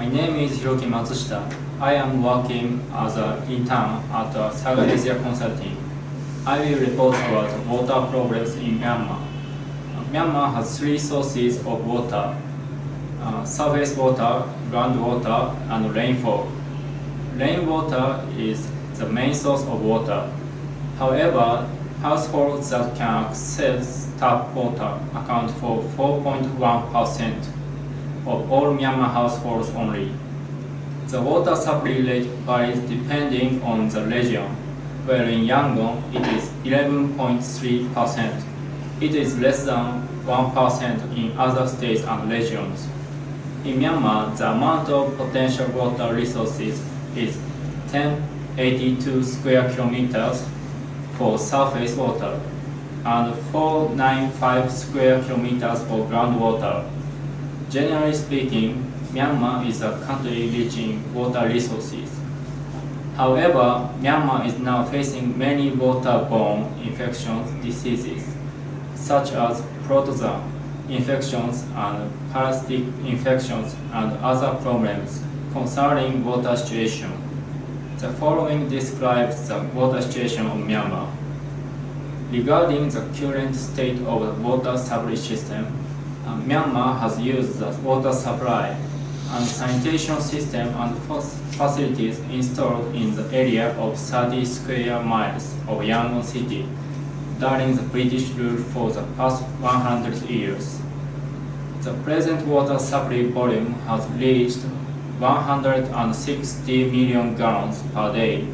My name is Hiroki Matsushita. I am working as an intern at Saga Asia Consulting. I will report about water problems in Myanmar. Myanmar has three sources of water: surface water, groundwater, and rainfall. Rainwater is the main source of water. However, households that can access tap water account for 4.1% of all Myanmar households only. The water supply rate varies depending on the region, where in Yangon it is 11.3%. It is less than 1% in other states and regions. In Myanmar, the amount of potential water resources is 1082 square kilometers for surface water and 495 square kilometers for groundwater. Generally speaking, Myanmar is a country rich in water resources. However, Myanmar is now facing many waterborne infectious diseases, such as protozoan infections and parasitic infections and other problems concerning water situation. The following describes the water situation of Myanmar. Regarding the current state of the water supply system, Myanmar has used the water supply and sanitation system and facilities installed in the area of 30 square miles of Yangon City during the British rule for the past 100 years. The present water supply volume has reached 160 million gallons per day.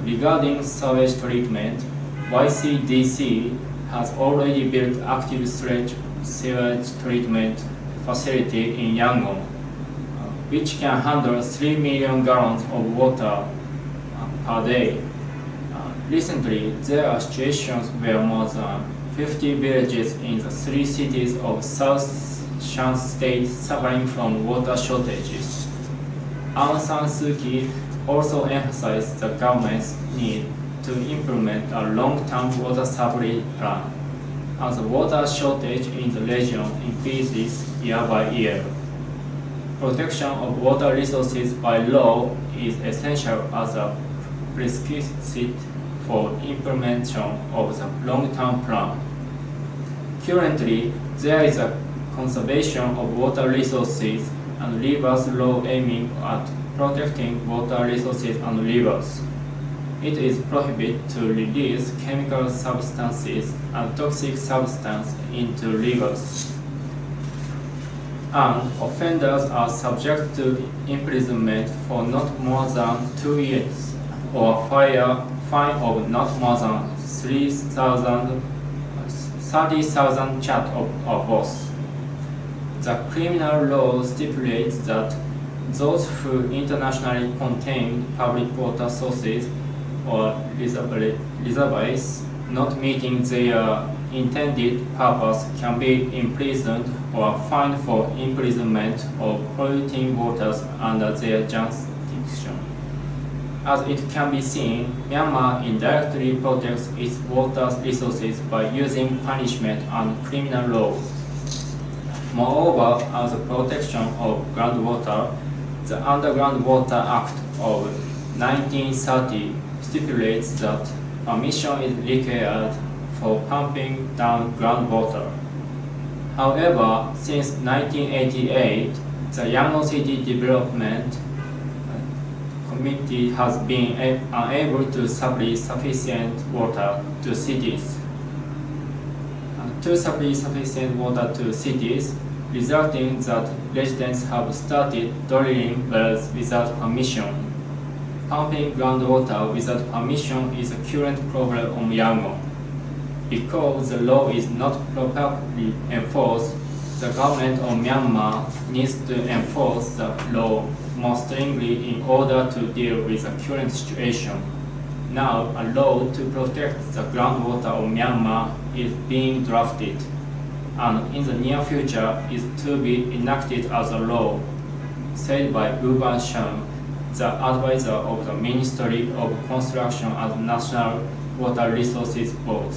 Regarding sewage treatment, YCDC has already built active sewage treatment facility in Yangon, which can handle 3 million gallons of water per day. Recently, there are situations where more than 50 villages in the three cities of South Shan State suffering from water shortages. Aung San Suu Kyi also emphasized the government's need to implement a long-term water supply plan, as the water shortage in the region increases year by year. Protection of water resources by law is essential as a prerequisite for implementation of the long-term plan. Currently, there is a conservation of water resources and rivers law aiming at protecting water resources and rivers. It is prohibited to release chemical substances and toxic substances into rivers. And offenders are subject to imprisonment for not more than 2 years or a fine of not more than 30,000 kyat or both. The criminal law stipulates that those who internationally contain public water sources or reservoirs not meeting their intended purpose can be imprisoned or fined for imprisonment or polluting waters under their jurisdiction. As it can be seen, Myanmar indirectly protects its water resources by using punishment and criminal law. Moreover, as a protection of groundwater, the Underground Water Act of 1930 stipulates that permission is required for pumping down groundwater. However, since 1988, the Yangon City Development Committee has been unable to supply sufficient water to cities. To supply sufficient water to cities, resulting that residents have started drilling wells without permission. Pumping groundwater without permission is a current problem on Yangon. Because the law is not properly enforced, the government of Myanmar needs to enforce the law more strictly in order to deal with the current situation. Now, a law to protect the groundwater of Myanmar is being drafted, and in the near future is to be enacted as a law, said by Uban Shan, the advisor of the Ministry of Construction and National Water Resources Board.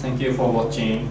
Thank you for watching.